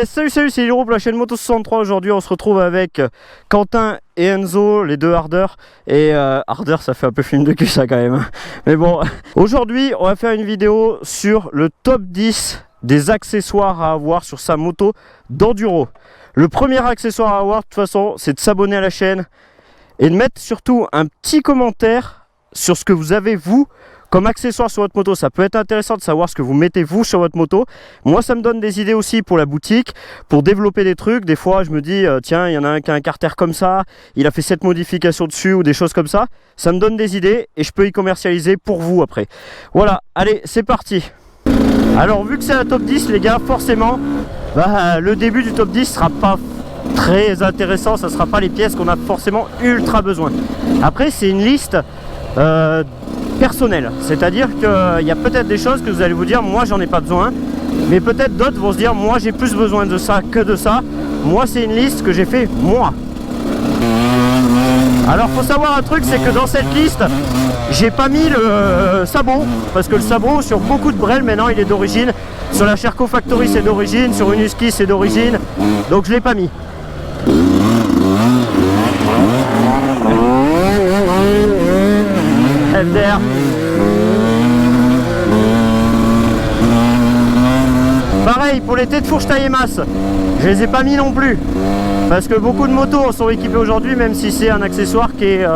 Salut, c'est Hiro pour la chaîne Moto63. Aujourd'hui on se retrouve avec Quentin et Enzo, les deux hardeurs. Et hardeur, ça fait un peu film de cul ça quand même. Mais bon, aujourd'hui on va faire une vidéo sur le top 10 des accessoires à avoir sur sa moto d'enduro. Le premier accessoire à avoir de toute façon, c'est de s'abonner à la chaîne et de mettre surtout un petit commentaire sur ce que vous avez vous comme accessoire sur votre moto. Ça peut être intéressant de savoir ce que vous mettez vous sur votre moto. Moi ça me donne des idées aussi pour la boutique, pour développer des trucs. Des fois je me dis tiens, il y en a un qui a un carter comme ça, il a fait cette modification dessus ou des choses comme ça. Ça me donne des idées et je peux y commercialiser pour vous après. Voilà, allez c'est parti. Alors vu que c'est un top 10 les gars, forcément le début du top 10 sera pas très intéressant, ça sera pas les pièces qu'on a forcément ultra besoin. Après c'est une liste personnel, c'est-à-dire qu'il y a peut-être des choses que vous allez vous dire moi j'en ai pas besoin, mais peut-être d'autres vont se dire moi j'ai plus besoin de ça que de ça. Moi c'est une liste que j'ai fait moi. Alors faut savoir un truc, c'est que dans cette liste j'ai pas mis le sabot, parce que le sabot sur beaucoup de Brel maintenant il est d'origine, sur la Sherco Factory c'est d'origine, sur une Husky c'est d'origine, donc je l'ai pas mis. FDR. Pareil pour les têtes de fourche taille et masse, je les ai pas mis non plus parce que beaucoup de motos sont équipées aujourd'hui, même si c'est un accessoire qui est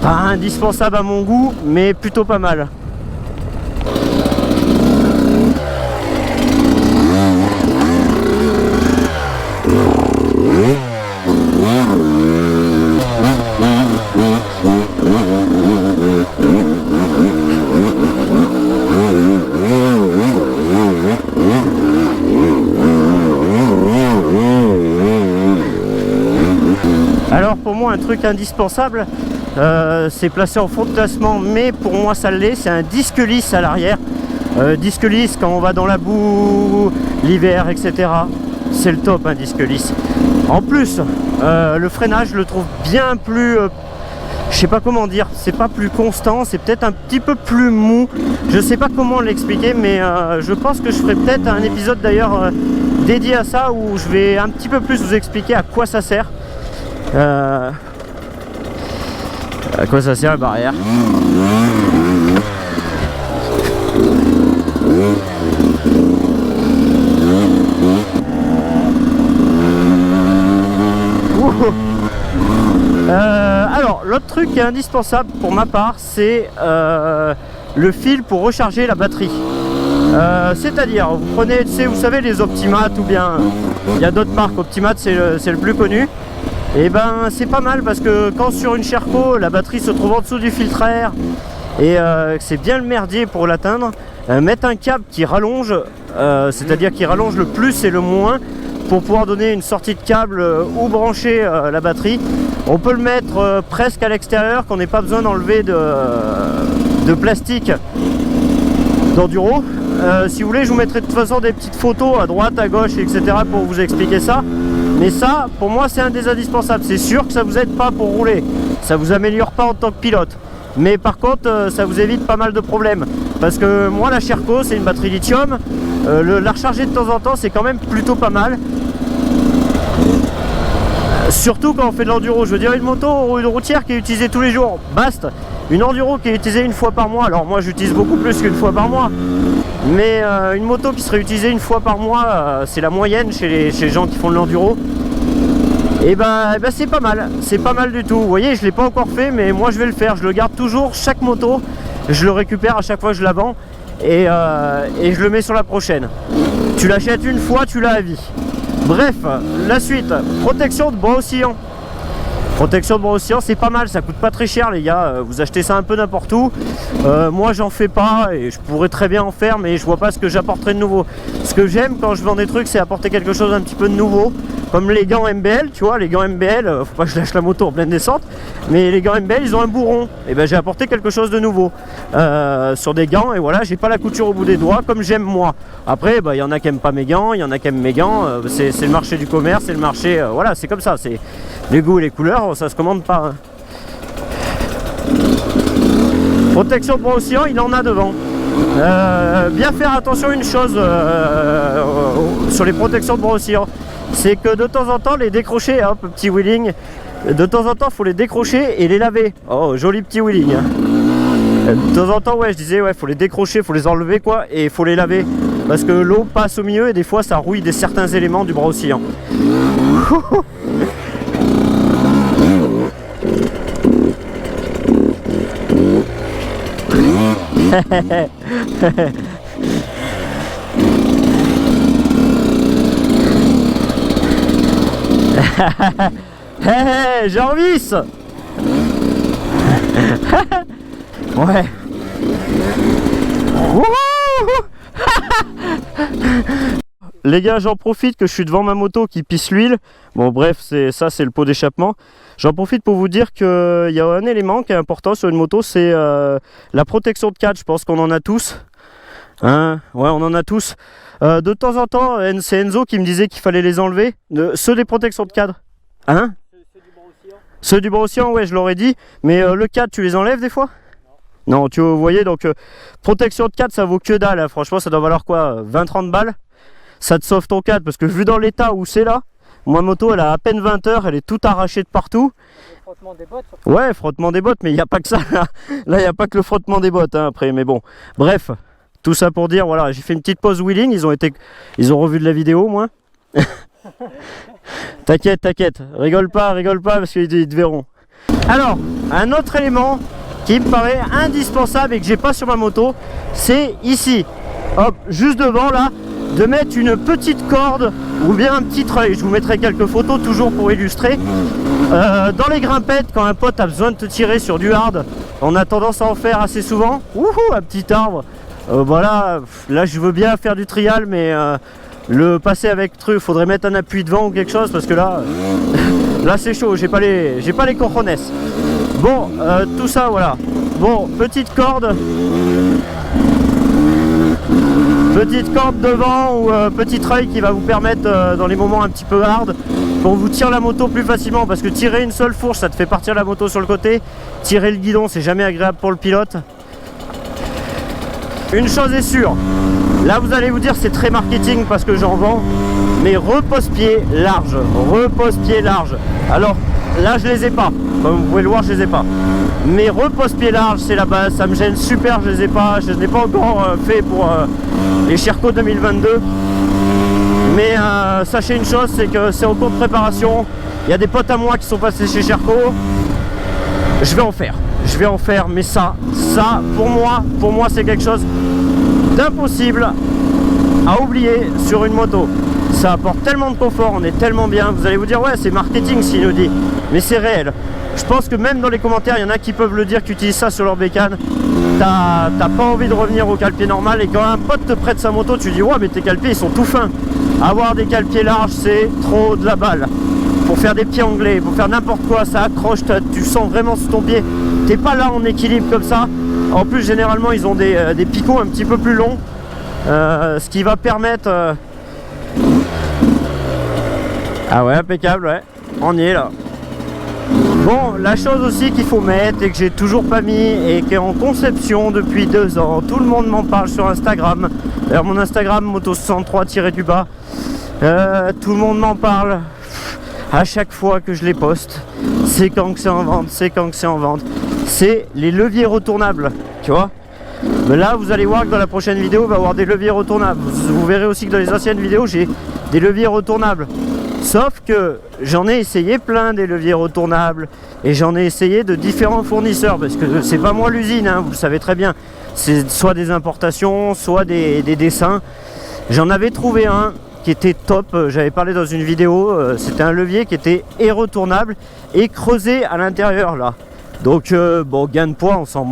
pas indispensable à mon goût, mais plutôt pas mal. Alors pour moi un truc indispensable c'est placé en fond de classement, mais pour moi ça l'est, c'est un disque lisse à l'arrière. Disque lisse quand on va dans la boue, l'hiver, etc. C'est le top un disque lisse. En plus le freinage je le trouve bien plus je sais pas comment dire, c'est pas plus constant, c'est peut-être un petit peu plus mou, je sais pas comment l'expliquer, mais je pense que je ferai peut-être un épisode d'ailleurs dédié à ça où je vais un petit peu plus vous expliquer à quoi ça sert. À quoi ça sert la barrière? Alors l'autre truc qui est indispensable pour ma part, c'est le fil pour recharger la batterie. C'est-à-dire vous prenez, vous savez les Optimat, ou bien il y a d'autres marques, Optimat c'est le plus connu. Et ben c'est pas mal parce que quand sur une Sherco la batterie se trouve en dessous du filtre à air et c'est bien le merdier pour l'atteindre, mettre un câble qui rallonge, c'est-à-dire qui rallonge le plus et le moins pour pouvoir donner une sortie de câble ou brancher la batterie. On peut le mettre presque à l'extérieur, qu'on n'ait pas besoin d'enlever de plastique d'enduro. Si vous voulez je vous mettrai de toute façon des petites photos à droite, à gauche, etc. pour vous expliquer ça. Mais ça, pour moi, c'est un des indispensables. C'est sûr que ça vous aide pas pour rouler, ça vous améliore pas en tant que pilote. Mais par contre, ça vous évite pas mal de problèmes. Parce que moi, la Sherco, c'est une batterie lithium. La recharger de temps en temps, c'est quand même plutôt pas mal. Surtout quand on fait de l'enduro. Je veux dire, une moto, une routière qui est utilisée tous les jours, basta. Une enduro qui est utilisée une fois par mois. Alors moi, j'utilise beaucoup plus qu'une fois par mois. Mais une moto qui serait utilisée une fois par mois, c'est la moyenne chez les gens qui font de l'enduro. Et ben c'est pas mal du tout. Vous voyez, je l'ai pas encore fait, mais moi je vais le faire. Je le garde toujours, chaque moto, je le récupère à chaque fois que je la vends et je le mets sur la prochaine. Tu l'achètes une fois, tu l'as à vie. Bref, la suite, protection de bras oscillants. Protection de bras oscillants, c'est pas mal, ça coûte pas très cher les gars, vous achetez ça un peu n'importe où. Moi j'en fais pas et je pourrais très bien en faire, mais je vois pas ce que j'apporterai de nouveau. Ce que j'aime quand je vends des trucs, c'est apporter quelque chose un petit peu de nouveau, comme les gants MBL, tu vois, les gants MBL, faut pas que je lâche la moto en pleine descente, mais les gants MBL ils ont un bourron, et ben j'ai apporté quelque chose de nouveau sur des gants, et voilà, j'ai pas la couture au bout des doigts comme j'aime moi. Après il y en a qui aiment pas mes gants, il y en a qui aiment mes gants, c'est le marché du commerce, c'est le marché, voilà, c'est comme ça, c'est les goûts et les couleurs, ça se commande pas. Protection de bras oscillants, il en a devant. Bien faire attention à une chose sur les protections de bras oscillants. C'est que de temps en temps les décrocher, hop, petit wheeling, de temps en temps faut les décrocher et les laver. Oh, joli petit wheeling, hein. De temps en temps, ouais, je disais, ouais, faut les décrocher, faut les enlever, quoi, et faut les laver. Parce que l'eau passe au milieu et des fois ça rouille certains éléments du bras oscillant. Hey, Jarvis. Ouais. Les gars, j'en profite que je suis devant ma moto qui pisse l'huile. Bon bref, c'est le pot d'échappement. J'en profite pour vous dire qu'il y a un élément qui est important sur une moto, c'est la protection de cadre. Je pense qu'on en a tous. Hein, ouais, on en a tous. De temps en temps, c'est Enzo qui me disait qu'il fallait les enlever. Ceux des protections de cadre. Hein? Ceux du bras oscillant, ouais, je l'aurais dit. Mais le cadre, tu les enlèves des fois? Non, tu voyez, donc protection de cadre, ça vaut que dalle, hein. Franchement, ça doit valoir quoi, 20-30 balles. Ça te sauve ton cadre, parce que vu dans l'état où c'est là, ma moto, elle a à peine 20 heures, elle est toute arrachée de partout. Le frottement des bottes. Ouais, frottement des bottes, mais il n'y a pas que ça, là. Là, il n'y a pas que le frottement des bottes, hein, après, mais bon. Bref, tout ça pour dire, voilà, j'ai fait une petite pause wheeling, ils ont revu de la vidéo, au moins. T'inquiète, rigole pas, parce qu'ils te verront. Alors, un autre élément qui me paraît indispensable et que j'ai pas sur ma moto, c'est ici, hop, juste devant là, de mettre une petite corde ou bien un petit treuil. Je vous mettrai quelques photos toujours pour illustrer. Dans les grimpettes, quand un pote a besoin de te tirer sur du hard, on a tendance à en faire assez souvent. Wouhou, un petit arbre. Voilà, là je veux bien faire du trial, mais le passer avec truc, faudrait mettre un appui devant ou quelque chose parce que là, là c'est chaud. J'ai pas les cojones. Bon, tout ça, voilà. Bon, petite corde devant ou petit treuil qui va vous permettre dans les moments un petit peu hard qu'on vous tire la moto plus facilement, parce que tirer une seule fourche ça te fait partir la moto sur le côté, tirer le guidon c'est jamais agréable pour le pilote. Une chose est sûre, là vous allez vous dire c'est très marketing parce que j'en vends, mais repose-pied large, alors là je les ai pas, comme vous pouvez le voir je les ai pas, mais repose-pied large c'est la base, ça me gêne super, je les ai pas encore fait pour les Sherco 2022, mais sachez une chose, c'est que c'est en cours de préparation. Il y a des potes à moi qui sont passés chez Sherco, je vais en faire, mais ça pour moi c'est quelque chose d'impossible à oublier sur une moto. Ça apporte tellement de confort, on est tellement bien. Vous allez vous dire ouais c'est marketing s'il nous dit, mais c'est réel. Je pense que même dans les commentaires il y en a qui peuvent le dire, qui utilisent ça sur leur bécane. T'as pas envie de revenir au cale-pied normal, et quand un pote te prête sa moto tu dis ouais mais tes cale-pieds ils sont tout fins. Avoir des cale-pieds larges c'est trop de la balle. Pour faire des pieds anglais, pour faire n'importe quoi, ça accroche, tu sens vraiment sous ton pied, t'es pas là en équilibre comme ça. En plus généralement ils ont des picots un petit peu plus longs, ce qui va permettre ah ouais, impeccable, ouais, on y est là. Bon, la chose aussi qu'il faut mettre et que j'ai toujours pas mis et qui est en conception depuis 2 ans, tout le monde m'en parle sur Instagram. D'ailleurs mon Instagram moto63-du-bas, tout le monde m'en parle à chaque fois que je les poste. C'est quand que c'est en vente, c'est les leviers retournables, tu vois. Mais là vous allez voir que dans la prochaine vidéo il va y avoir des leviers retournables. Vous verrez aussi que dans les anciennes vidéos j'ai des leviers retournables. Sauf que j'en ai essayé plein des leviers retournables et j'en ai essayé de différents fournisseurs, parce que c'est pas moi l'usine, hein, vous le savez très bien. C'est soit des importations, soit des dessins. J'en avais trouvé un qui était top, j'avais parlé dans une vidéo, c'était un levier qui était retournable et creusé à l'intérieur là. Donc bon, gain de poids, on s'en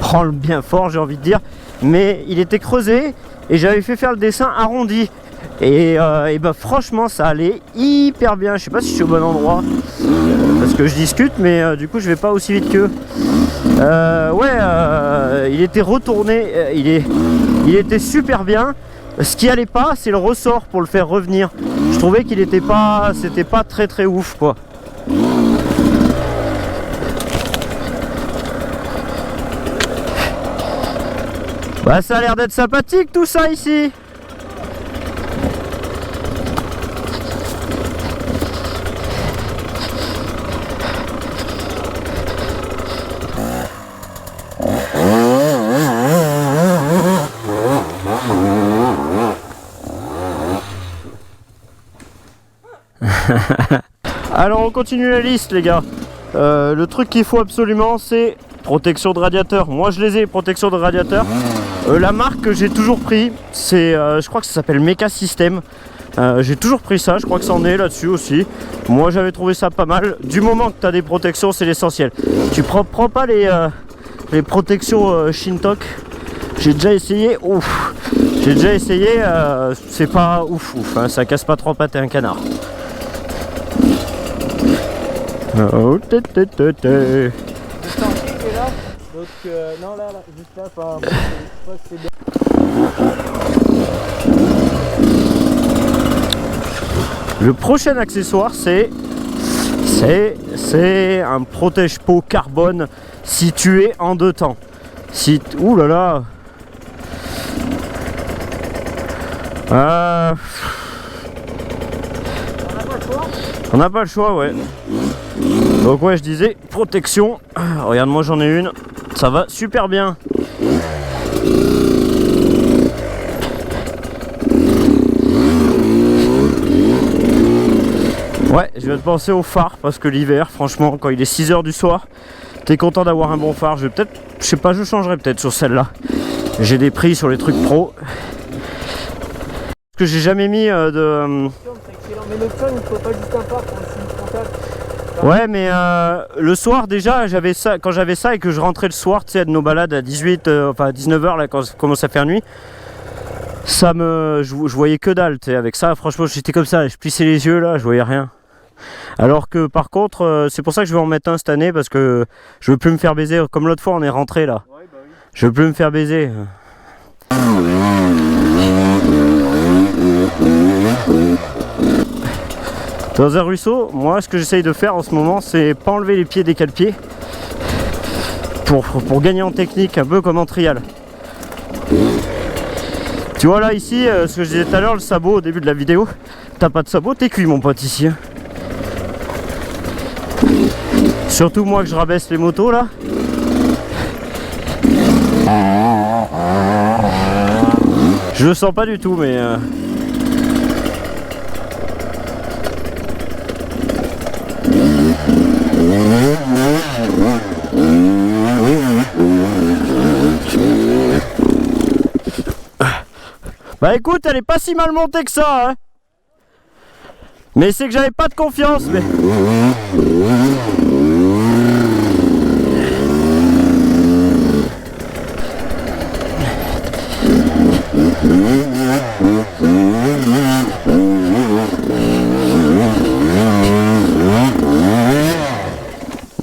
branle bien fort j'ai envie de dire, mais il était creusé et j'avais fait faire le dessin arrondi. Et bah franchement ça allait hyper bien. Je sais pas si je suis au bon endroit parce que je discute, mais du coup je vais pas aussi vite qu'eux. Il était retourné, il était super bien. Ce qui allait pas c'est le ressort pour le faire revenir. Je trouvais qu'il était pas, c'était pas très ouf quoi. Bah ça a l'air d'être sympathique tout ça ici. Alors on continue la liste les gars. Le truc qu'il faut absolument c'est protection de radiateur. Moi je les ai, protection de radiateur. La marque que j'ai toujours pris, c'est je crois que ça s'appelle Mecha System. J'ai toujours pris ça, je crois que ça en est là-dessus aussi. Moi j'avais trouvé ça pas mal. Du moment que tu as des protections, c'est l'essentiel. Tu prends pas les protections Shintok. J'ai déjà essayé, ouf. J'ai déjà essayé, c'est pas ouf hein, ça casse pas 3 pattes et un canard. Oh, Juste en kick est là, donc non là, juste là, enfin, je crois que c'est bien. Le prochain accessoire c'est un protège-peau carbone situé en 2 temps. Ouh là là. On n'a pas le choix, ouais. Donc ouais, je disais protection. Regarde, moi j'en ai une. Ça va super bien. Ouais, je vais te penser au phare parce que l'hiver, franchement, quand il est 6 h du soir, t'es content d'avoir un bon phare. Je vais peut-être, je sais pas, je changerai peut-être sur celle-là. J'ai des prix sur les trucs pro. Parce que j'ai jamais mis de... Mais nocturne, il faut pas juste un phare pour le signe frontal. Ouais, mais le soir déjà, j'avais ça, quand j'avais ça et que je rentrais le soir, tu sais, de nos balades à 18, enfin 19 h là, quand ça commence à faire nuit, je voyais que dalle, tu sais, avec ça, franchement, j'étais comme ça, je plissais les yeux là, je voyais rien. Alors que par contre, c'est pour ça que je vais en mettre un cette année, parce que je veux plus me faire baiser, comme l'autre fois on est rentré là. Ouais, bah oui. Je veux plus me faire baiser. Dans un ruisseau, moi ce que j'essaye de faire en ce moment, c'est pas enlever les pieds des cale-pieds pour gagner en technique, un peu comme en trial. Tu vois là ici, ce que je disais tout à l'heure, le sabot au début de la vidéo, t'as pas de sabot, t'es cuit mon pote ici. Hein. Surtout moi que je rabaisse les motos là. Je le sens pas du tout mais... Bah écoute, elle est pas si mal montée que ça hein. Mais c'est que j'avais pas de confiance mais...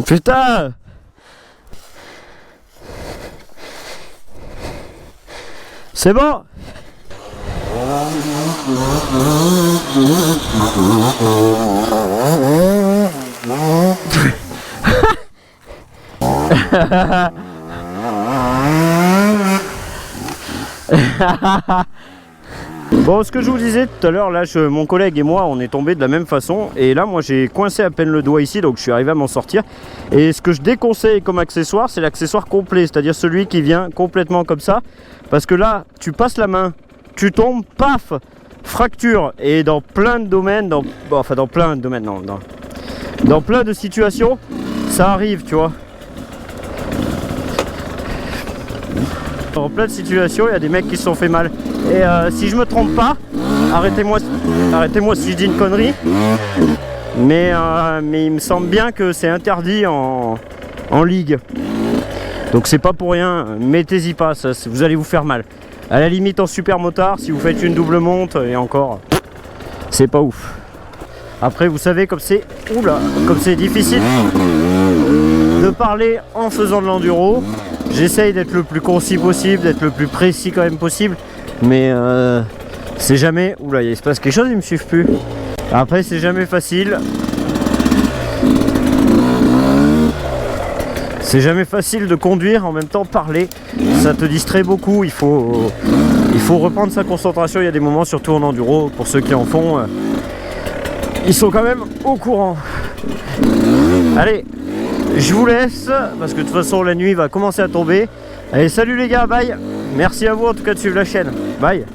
Putain! C'est bon! Bon, ce que je vous disais tout à l'heure, là, mon collègue et moi, on est tombés de la même façon. Et là, moi, j'ai coincé à peine le doigt ici, donc je suis arrivé à m'en sortir. Et ce que je déconseille comme accessoire, c'est l'accessoire complet, c'est-à-dire celui qui vient complètement comme ça. Parce que là, tu passes la main, tu tombes, paf, fracture. Et dans plein de domaines, dans plein de domaines, non, dans plein de situations, ça arrive, tu vois. Dans plein de situations, il y a des mecs qui se sont fait mal. Et si je me trompe pas, arrêtez-moi si je dis une connerie, mais il me semble bien que c'est interdit en ligue. Donc c'est pas pour rien, mettez-y pas, ça, vous allez vous faire mal. À la limite en super motard, si vous faites une double monte, et encore, c'est pas ouf. Après vous savez comme c'est, oula, comme c'est difficile de parler en faisant de l'enduro. J'essaye d'être le plus concis possible, d'être le plus précis quand même possible. Mais c'est jamais... Oula, il se passe quelque chose, ils me suivent plus. Après, c'est jamais facile. C'est jamais facile de conduire, en même temps parler. Ça te distrait beaucoup, il faut reprendre sa concentration. Il y a des moments, surtout en enduro, pour ceux qui en font, ils sont quand même au courant. Allez, je vous laisse, parce que de toute façon la nuit va commencer à tomber. Allez, salut les gars, bye. Merci à vous en tout cas de suivre la chaîne. Bye.